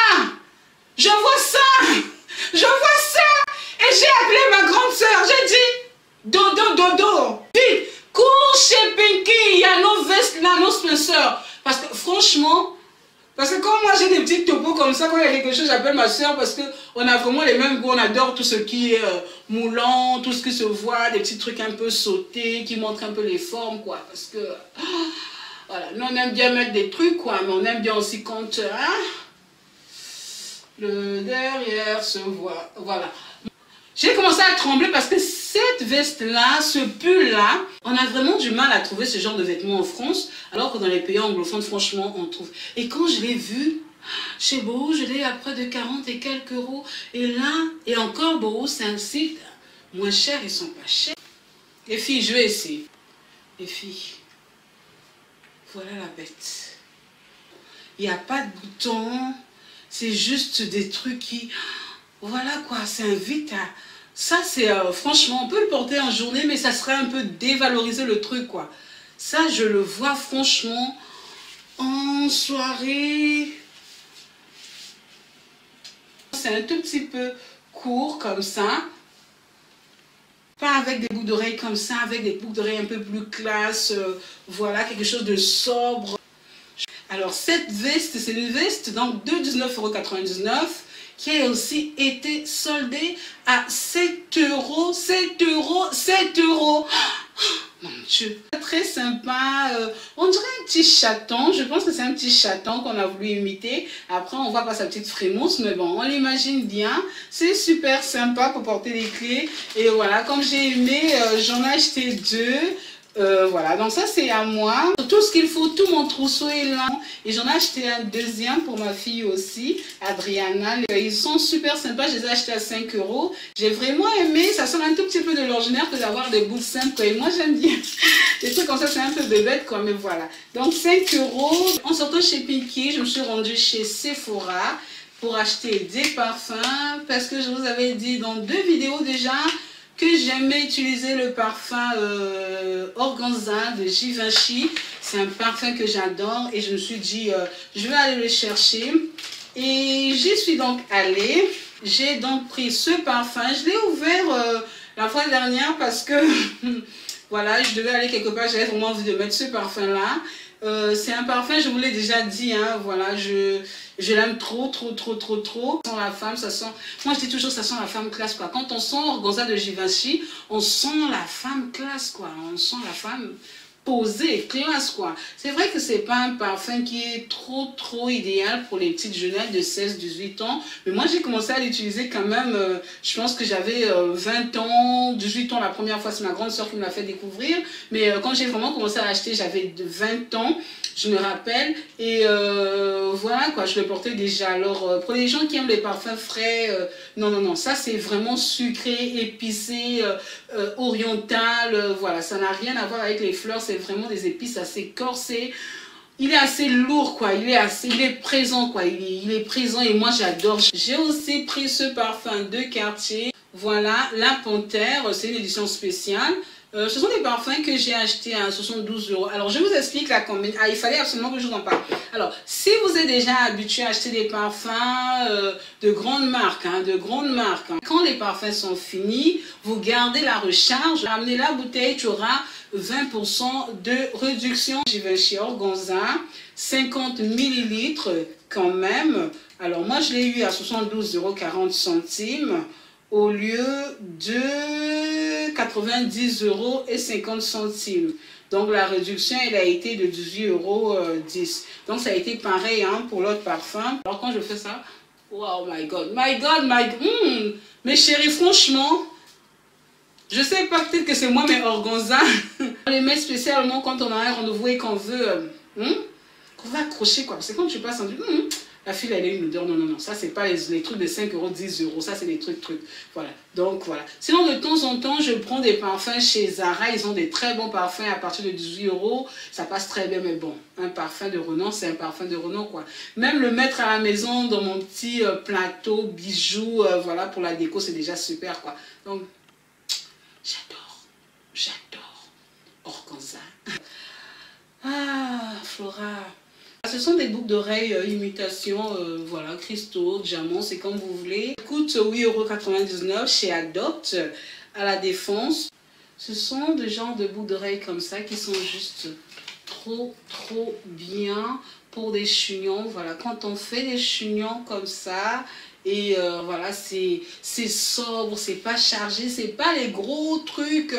Je vois ça. Je vois ça. Et j'ai appelé ma grande soeur. J'ai dit, dodo. Vite, cours chez Pinky. Il y a nos vestes là, nos sponsors. Parce que franchement, parce que quand moi j'ai des petits topos comme ça, quand il y a quelque chose, j'appelle ma soeur parce qu'on a vraiment les mêmes goûts. On adore tout ce qui est moulant, tout ce qui se voit, des petits trucs un peu sautés, qui montrent un peu les formes, quoi. Parce que, voilà, nous on aime bien mettre des trucs, quoi, mais on aime bien aussi quand, le derrière se voit, voilà. J'ai commencé à trembler parce que cette veste-là, ce pull-là, on a vraiment du mal à trouver ce genre de vêtements en France, alors que dans les pays anglophones, franchement, on trouve. Et quand je l'ai vu, chez Boohoo, je l'ai à près de 40 et quelques euros. Et là, et encore Boohoo, c'est un site moins cher, ils sont pas chers. Les filles, je vais essayer. Les filles, voilà la bête. Il n'y a pas de boutons, c'est juste des trucs qui... Voilà quoi, c'est un vite à... Ça c'est, franchement, on peut le porter en journée, mais ça serait un peu dévaloriser le truc quoi. Ça, je le vois franchement en soirée. C'est un tout petit peu court comme ça. Pas avec des boucles d'oreilles comme ça, avec des boucles d'oreilles un peu plus classe. Voilà, quelque chose de sobre. Alors cette veste, c'est une veste donc de 19,99 € qui a aussi été soldée à 7 €, 7 €, 7 €. Oh, mon Dieu, très sympa. On dirait un petit chaton. Je pense que c'est un petit chaton qu'on a voulu imiter. Après, on voit pas sa petite frémousse, mais bon, on l'imagine bien. C'est super sympa pour porter les clés. Et voilà, comme j'ai aimé, j'en ai acheté 2. Voilà, donc ça c'est à moi. Tout ce qu'il faut, tout mon trousseau est là. Et j'en ai acheté un deuxième pour ma fille aussi, Adriana. Ils sont super sympas, je les ai achetés à 5 €. J'ai vraiment aimé, ça sort un tout petit peu de l'ordinaire que d'avoir des bouts simples. Et moi j'aime bien. Les trucs comme ça, c'est un peu bébête quoi, mais voilà. Donc 5 €. En sortant chez Pinky, je me suis rendue chez Sephora pour acheter des parfums. Parce que je vous avais dit dans 2 vidéos déjà que j'aimais utiliser le parfum Organza de Givenchy. C'est un parfum que j'adore et je me suis dit, je vais aller le chercher. Et j'y suis donc allée. J'ai donc pris ce parfum. Je l'ai ouvert la fois dernière parce que, voilà, je devais aller quelque part. J'avais vraiment envie de mettre ce parfum-là. C'est un parfum, je vous l'ai déjà dit, hein, voilà, je l'aime trop. Ça sent la femme, ça sent, moi je dis toujours ça sent la femme classe quoi. Quand on sent Organza de Givenchy, on sent la femme classe quoi, on sent la femme posée, classe quoi. C'est vrai que c'est pas un parfum qui est trop idéal pour les petites jeunettes de 16-18 ans, mais moi j'ai commencé à l'utiliser quand même, je pense que j'avais 20 ans, 18 ans la première fois, c'est ma grande soeur qui me l'a fait découvrir, mais quand j'ai vraiment commencé à l'acheter, j'avais 20 ans, je me rappelle, et voilà quoi, je le portais déjà. Alors pour les gens qui aiment les parfums frais, non, ça c'est vraiment sucré, épicé, oriental, voilà, ça n'a rien à voir avec les fleurs, c'est vraiment des épices assez corsées. Il est assez lourd quoi, il est présent quoi, il est présent et moi j'adore. J'ai aussi pris ce parfum de Cartier, voilà, la Panthère, c'est une édition spéciale. Ce sont des parfums que j'ai achetés à 72 €. Alors, je vous explique la combinaison. Ah, il fallait absolument que je vous en parle. Alors, si vous êtes déjà habitué à acheter des parfums de grandes marques, quand les parfums sont finis, vous gardez la recharge, ramenez la bouteille, tu auras 20% de réduction. Givenchy Organza, 50 ml quand même. Alors, moi, je l'ai eu à 72,40 € au lieu de 90,50 €. Donc la réduction, elle a été de 18,10 €. Donc ça a été pareil hein, pour l'autre parfum. Alors quand je fais ça, wow, my God. Mes chéris, franchement, je sais pas, peut-être que c'est moi, mais Organza, on les met spécialement quand on a un rendez-vous et qu'on veut, qu'on va accrocher quoi. Parce que quand tu passes, on dit, la fille, elle a une odeur. Non. Ça, c'est pas les trucs de 5 €, 10 €. Ça, c'est des trucs. Voilà. Donc, voilà. Sinon, de temps en temps, je prends des parfums chez Zara. Ils ont des très bons parfums à partir de 18 €. Ça passe très bien, mais bon, un parfum de renom, c'est un parfum de renom, quoi. Même le mettre à la maison dans mon petit plateau, bijoux, voilà, pour la déco, c'est déjà super, quoi. Donc, j'adore Organza. Ah, Flora. Ce sont des boucles d'oreilles imitation, voilà, cristaux, diamants, c'est comme vous voulez. Coûte 8,99 € chez Adopt à la Défense. Ce sont des genres de boucles d'oreilles comme ça qui sont juste trop bien pour des chignons. Voilà, quand on fait des chignons comme ça, et voilà, c'est sobre, c'est pas chargé, c'est pas les gros trucs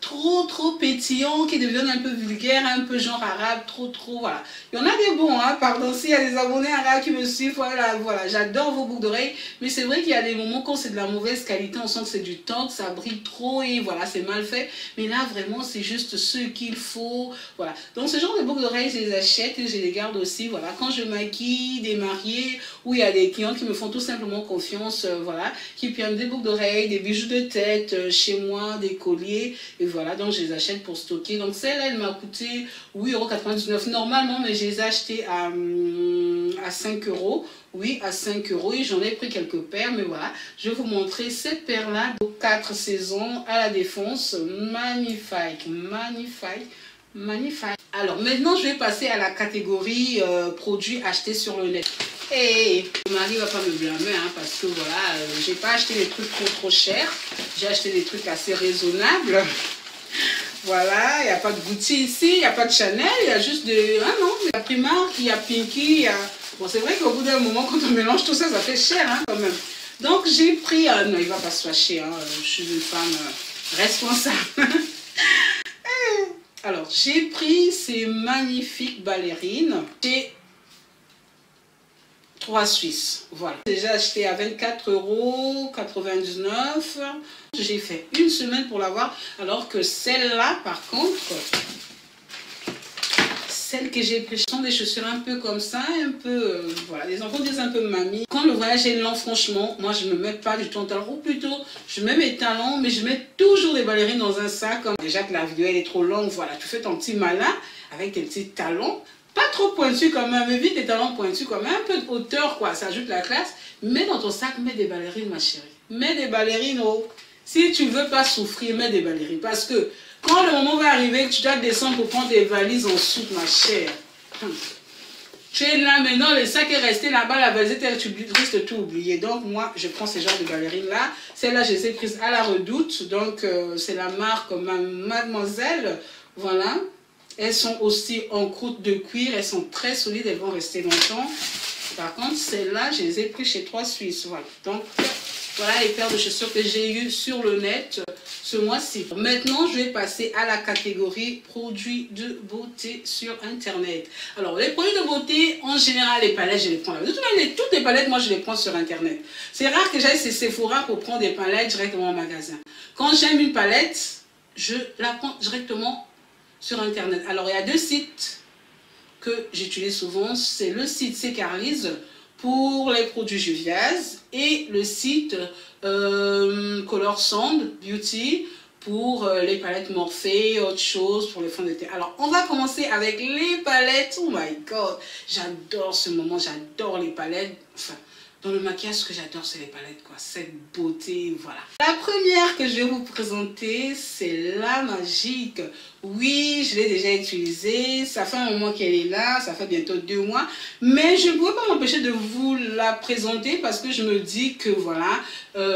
trop pétillants qui deviennent un peu vulgaires, un peu genre arabe, trop, voilà. Il y en a des bons, hein, pardon, s'il y a des abonnés arabes qui me suivent, voilà, j'adore vos boucles d'oreilles, mais c'est vrai qu'il y a des moments quand c'est de la mauvaise qualité, on sent que c'est du temps, que ça brille trop et voilà, c'est mal fait, mais là, vraiment, c'est juste ce qu'il faut, voilà. Donc, ce genre de boucles d'oreilles, je les achète et je les garde aussi, voilà, quand je maquille des mariés, ou il y a des clients qui me font tout simplement confiance, voilà, qui prennent des boucles d'oreilles, des bijoux de tête chez moi, des colliers, et voilà, donc je les achète pour stocker. Donc celle-là, elle m'a coûté 8,99 € normalement, mais je les ai achetées à 5 €. Oui, à 5 € et j'en ai pris quelques paires, mais voilà. Je vais vous montrer cette paire-là, 4 saisons à la Défense. Magnifique, magnifique. Alors maintenant, je vais passer à la catégorie produits achetés sur le net. Et mon mari va pas me blâmer, hein, parce que voilà, j'ai pas acheté des trucs trop chers. J'ai acheté des trucs assez raisonnables. Voilà, il n'y a pas de Gucci ici, il n'y a pas de Chanel, il y a juste de... Ah non, il y a Primark, il y a Pinky, il y a... Bon, c'est vrai qu'au bout d'un moment, quand on mélange tout ça, ça fait cher, hein, quand même. Donc, j'ai pris... non, il ne va pas se fâcher, hein, je suis une femme responsable. Alors, j'ai pris ces magnifiques ballerines chez 3 Suisses, voilà. J'ai déjà acheté à 24,99 €. J'ai fait une semaine pour l'avoir, alors que celle-là, par contre, celle que j'ai pris, sont des chaussures un peu comme ça, un peu, voilà, les enfants disent un peu mamie. Quand le voyage est lent, franchement, moi je ne me mets pas du tout en talons, ou plutôt, je mets mes talons, mais je mets toujours des ballerines dans un sac. Déjà que la vidéo elle est trop longue, voilà, tu fais ton petit malin avec tes petits talons. Pas trop pointu quand même, évite les talons pointus quand même, un peu de hauteur quoi, ça ajoute la classe. Mets dans ton sac, mets des ballerines ma chérie. Mets des ballerines, oh. Si tu ne veux pas souffrir, mets des ballerines. Parce que quand le moment va arriver que tu dois descendre pour prendre des valises en soute ma chère. Tu es là maintenant, le sac est resté là-bas, la valise tu risques de tout oublier. Donc moi, je prends ce genre de ballerines là. Celle-là, je les ai prises à la Redoute. Donc c'est la marque Mademoiselle. Voilà. Elles sont aussi en croûte de cuir, elles sont très solides, elles vont rester longtemps. Par contre, celles-là, je les ai prises chez 3 Suisses. Voilà. Donc, voilà les paires de chaussures que j'ai eues sur le net ce mois-ci. Maintenant, je vais passer à la catégorie produits de beauté sur Internet. Alors, les produits de beauté, en général, les palettes, je les prends là. De toute manière, toutes les palettes, moi, je les prends sur Internet. C'est rare que j'aille chez Sephora pour prendre des palettes directement au magasin. Quand j'aime une palette, je la prends directement sur Internet. Alors, il y a 2 sites que j'utilise souvent. C'est le site Secarlise pour les produits Juviase et le site Color Sound Beauty pour les palettes Morphe, autre chose pour les fonds de teint. Alors, on va commencer avec les palettes. Oh my God, j'adore ce moment, j'adore les palettes. Enfin, dans le maquillage, ce que j'adore, c'est les palettes, quoi. Cette beauté, voilà. La première que je vais vous présenter, c'est la Magique. Oui, je l'ai déjà utilisée. Ça fait un moment qu'elle est là. Ça fait bientôt 2 mois. Mais je ne pouvais pas m'empêcher de vous la présenter parce que je me dis que, voilà,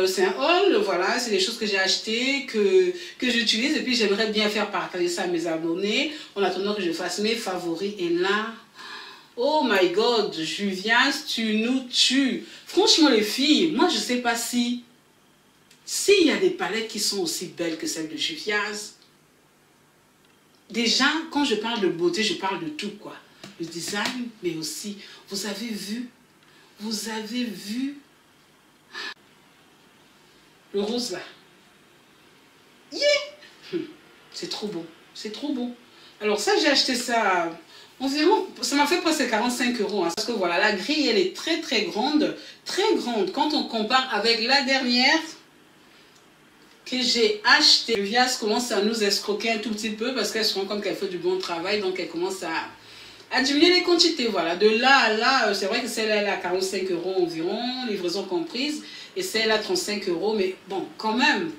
c'est un haul. Voilà, c'est des choses que j'ai achetées, que j'utilise. Et puis, j'aimerais bien faire partager ça à mes abonnés en attendant que je fasse mes favoris. Et là... Oh my God, Juviase, tu nous tues. Franchement, les filles, moi, je ne sais pas s'il y a des palettes qui sont aussi belles que celles de Juviase. Déjà, quand je parle de beauté, je parle de tout, quoi. Le design, mais aussi, vous avez vu le rose là. Yeah! C'est trop beau, c'est trop beau. Alors ça, j'ai acheté ça... Environ, ça m'a fait presque 45 €. Hein, parce que voilà, la grille, elle est très grande. Très grande. Quand on compare avec la dernière que j'ai achetée, Juviase commence à nous escroquer un tout petit peu parce qu'elle se rend compte qu'elle fait du bon travail. Donc, elle commence à diminuer les quantités. Voilà. De là à là, c'est vrai que celle-là, elle est à 45 € environ, livraison comprise. Et celle-là, 35 €. Mais bon, quand même.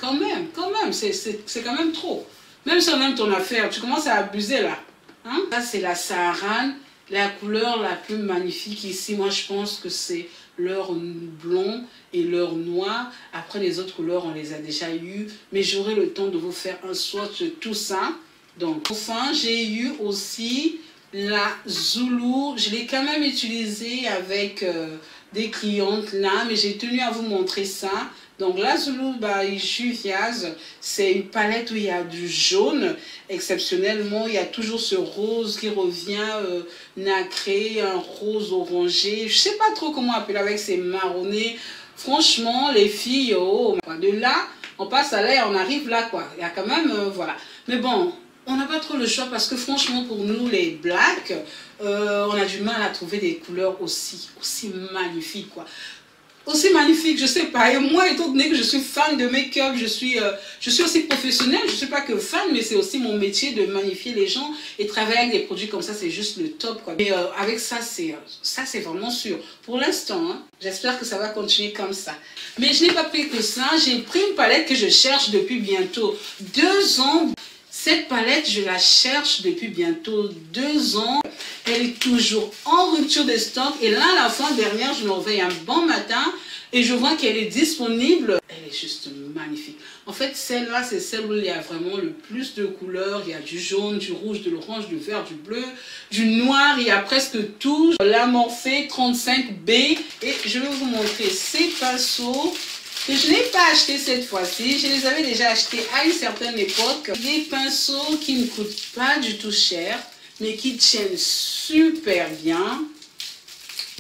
C'est quand même trop. Même si on aime ton affaire, tu commences à abuser là. Hein? Ça, c'est la Saharane La couleur la plus magnifique ici, moi je pense que c'est leur blond et leur noir. Après les autres couleurs, on les a déjà eues. Mais j'aurai le temps de vous faire un swatch de tout ça. Donc, enfin, j'ai eu aussi la Zulu. Je l'ai quand même utilisée avec des clientes là, mais j'ai tenu à vous montrer ça. Donc la Zulu by Juviaz, c'est une palette où il y a du jaune. Exceptionnellement, il y a toujours ce rose qui revient nacré, un rose orangé. Je sais pas trop comment appeler avec ces marronnés. Franchement, les filles, oh, de là, on passe à là et on arrive là, quoi. Il y a quand même, voilà. Mais bon, on n'a pas trop le choix parce que franchement, pour nous, les blacks, on a du mal à trouver des couleurs aussi magnifiques, quoi. Aussi magnifique, je sais pas. Et moi, étant donné que je suis fan de make-up, je suis aussi professionnelle. Je ne suis pas que fan, mais c'est aussi mon métier de magnifier les gens. Et travailler avec des produits comme ça, c'est juste le top, quoi. Mais avec ça, c'est vraiment sûr. Pour l'instant, hein, j'espère que ça va continuer comme ça. Mais je n'ai pas pris que ça. J'ai pris une palette que je cherche depuis bientôt 2 ans. Cette palette, je la cherche depuis bientôt 2 ans. Elle est toujours en rupture de stock. Et là, la fois dernière, je me réveille un bon matin et je vois qu'elle est disponible. Elle est juste magnifique. En fait, celle-là, c'est celle où il y a vraiment le plus de couleurs. Il y a du jaune, du rouge, de l'orange, du vert, du bleu, du noir. Il y a presque tout. La Morphe 35B. Et je vais vous montrer ces pinceaux que je n'ai pas acheté cette fois-ci. Je les avais déjà achetés à une certaine époque. Des pinceaux qui ne coûtent pas du tout cher, mais qui tiennent super bien.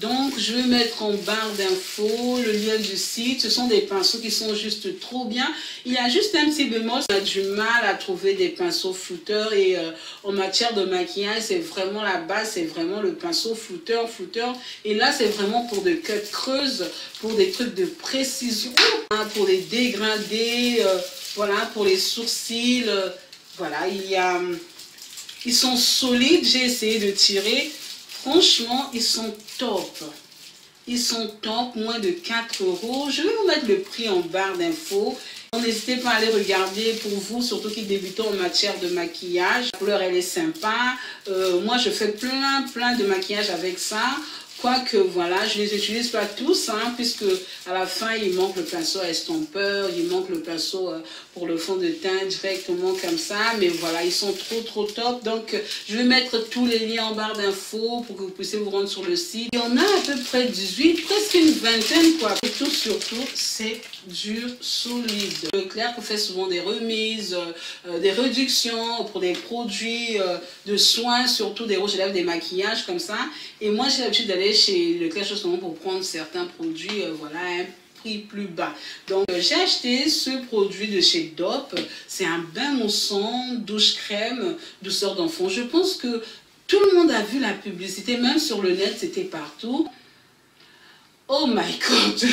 Donc, je vais mettre en barre d'infos le lien du site. Ce sont des pinceaux qui sont juste trop bien. Il y a juste un petit bémol. On a du mal à trouver des pinceaux flouteurs. Et en matière de maquillage, c'est vraiment la base. C'est vraiment le pinceau flouteur. Et là, c'est vraiment pour des cuts creuses, pour des trucs de précision, hein, pour les dégradés, voilà, pour les sourcils. Voilà, ils sont solides. J'ai essayé de tirer. Franchement, ils sont top. Ils sont top, moins de 4 €. Je vais vous mettre le prix en barre d'infos. N'hésitez pas à aller regarder pour vous, surtout qui débutent en matière de maquillage. La couleur, elle est sympa. Moi, je fais plein de maquillage avec ça. Quoique, voilà, je ne les utilise pas tous, hein, puisque à la fin, il manque le pinceau estompeur, il manque le pinceau pour le fond de teint directement comme ça. Mais voilà, ils sont trop top. Donc, je vais mettre tous les liens en barre d'infos pour que vous puissiez vous rendre sur le site. Il y en a à peu près 18, presque une vingtaine, quoi. Et tout, surtout, c'est dur, solide. Leclerc fait souvent des remises, des réductions pour des produits de soins, surtout des rouges à lèvres, des maquillages comme ça. Et moi, j'ai l'habitude d'aller chez Leclerc justement pour prendre certains produits, voilà, à un prix plus bas. Donc, j'ai acheté ce produit de chez Dop. C'est un bain moussant, douche crème, douceur d'enfant. Je pense que tout le monde a vu la publicité, même sur le net, c'était partout. Oh my God!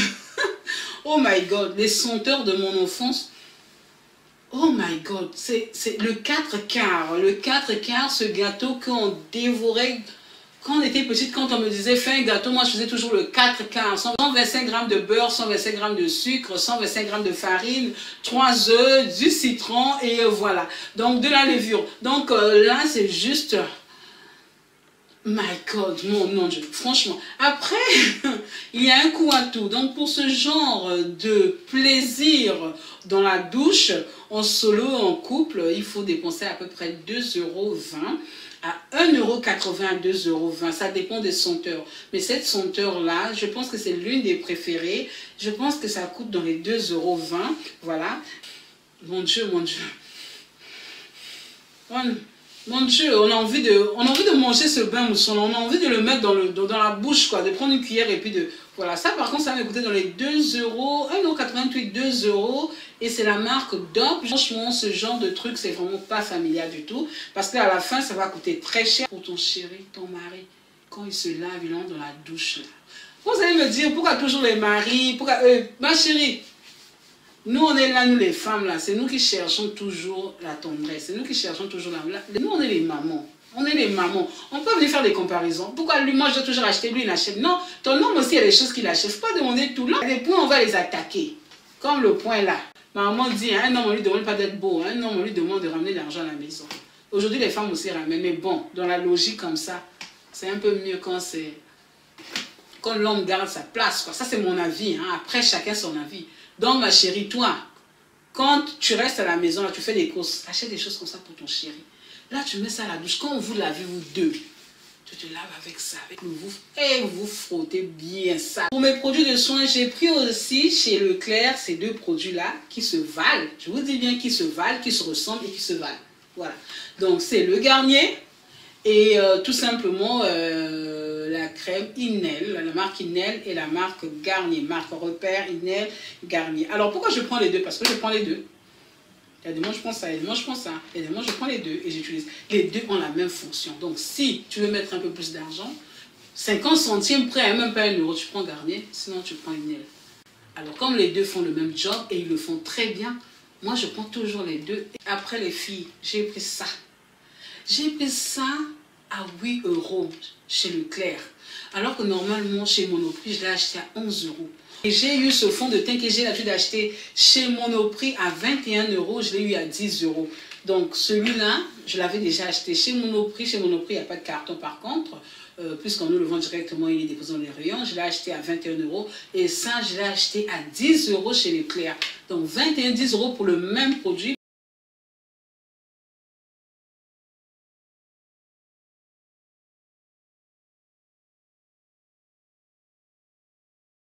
Oh my God, les senteurs de mon enfance. Oh my God, c'est le 4 quarts. Le 4 quarts, ce gâteau qu'on dévorait quand on était petite, quand on me disait fais un gâteau, moi je faisais toujours le 4 quarts. 125 g de beurre, 125 g de sucre, 125 g de farine, 3 œufs, du citron et voilà. Donc de la levure. Donc là, c'est juste... My God, mon Dieu, franchement. Après, il y a un coup à tout. Donc, pour ce genre de plaisir dans la douche, en solo, en couple, il faut dépenser à peu près 2,20 € à 1,80 € à 2,20 €. Ça dépend des senteurs. Mais cette senteur-là, je pense que c'est l'une des préférées. Je pense que ça coûte dans les 2,20 €. Voilà. Mon Dieu, mon Dieu. Mon Dieu, on a envie de manger ce bain mousson, on a envie de le mettre dans la bouche, quoi, de prendre une cuillère et puis de... Voilà, ça par contre, ça m'a coûté dans les 2 €, 1,88 €, 2 €, et c'est la marque Dop. Franchement, ce genre de truc, c'est vraiment pas familial du tout, parce qu'à la fin, ça va coûter très cher pour ton chéri, ton mari, quand il se lave, il entre dans la douche, là. Vous allez me dire, pourquoi toujours les maris, pourquoi... ma chérie, nous, on est là, nous les femmes, là, c'est nous qui cherchons toujours la tendresse, c'est nous qui cherchons toujours la... Nous, on est les mamans, on est les mamans. On peut venir faire des comparaisons. Pourquoi lui, moi, je dois toujours acheter, lui, il achète. Non, ton homme aussi, il y a des choses qu'il achète. Faut pas demander tout. Là, les points, on va les attaquer. Comme le point là. Maman dit, un homme, on lui demande pas d'être beau, un homme, on lui demande de ramener l'argent à la maison. Aujourd'hui, les femmes aussi ramènent, mais bon, dans la logique comme ça, C'est un peu mieux quand l'homme garde sa place, quoi. Ça, c'est mon avis, hein. Après, chacun son avis. Donc, ma chérie, toi, quand tu restes à la maison, là, tu fais des courses, achète des choses comme ça pour ton chéri. Là, tu mets ça à la douche. Quand vous lavez, vous deux, tu te laves avec ça, avec le vous, et vous frottez bien ça. Pour mes produits de soins, j'ai pris aussi chez Leclerc ces deux produits-là qui se valent. Je vous dis bien qui se valent, qui se ressemblent et qui se valent. Voilà. Donc, c'est le Garnier et tout simplement la crème Inel, la marque Inel et la marque Garnier, marque repère Inel, Garnier. Alors, pourquoi je prends les deux? Parce que je prends les deux. Il y a des moments je prends ça, il y a des moments je prends ça, il y a des moments je prends les deux et j'utilise. Les deux ont la même fonction. Donc si tu veux mettre un peu plus d'argent, 50 centimes près, même pas 1 euro, tu prends Garnier, sinon tu prends Inel. Alors comme les deux font le même job et ils le font très bien, moi je prends toujours les deux. Après les filles, j'ai pris ça. J'ai pris ça à 8 euros chez Leclerc. Alors que normalement chez Monoprix, je l'ai acheté à 11 euros. Et j'ai eu ce fond de teint que j'ai l'habitude d'acheter chez Monoprix à 21 euros, je l'ai eu à 10 euros. Donc celui-là, je l'avais déjà acheté chez Monoprix. Chez Monoprix, il n'y a pas de carton par contre, puisqu'on nous le vend directement, il est déposé dans les rayons. Je l'ai acheté à 21 euros et ça, je l'ai acheté à 10 euros chez Leclerc. Donc 21, 10 euros pour le même produit.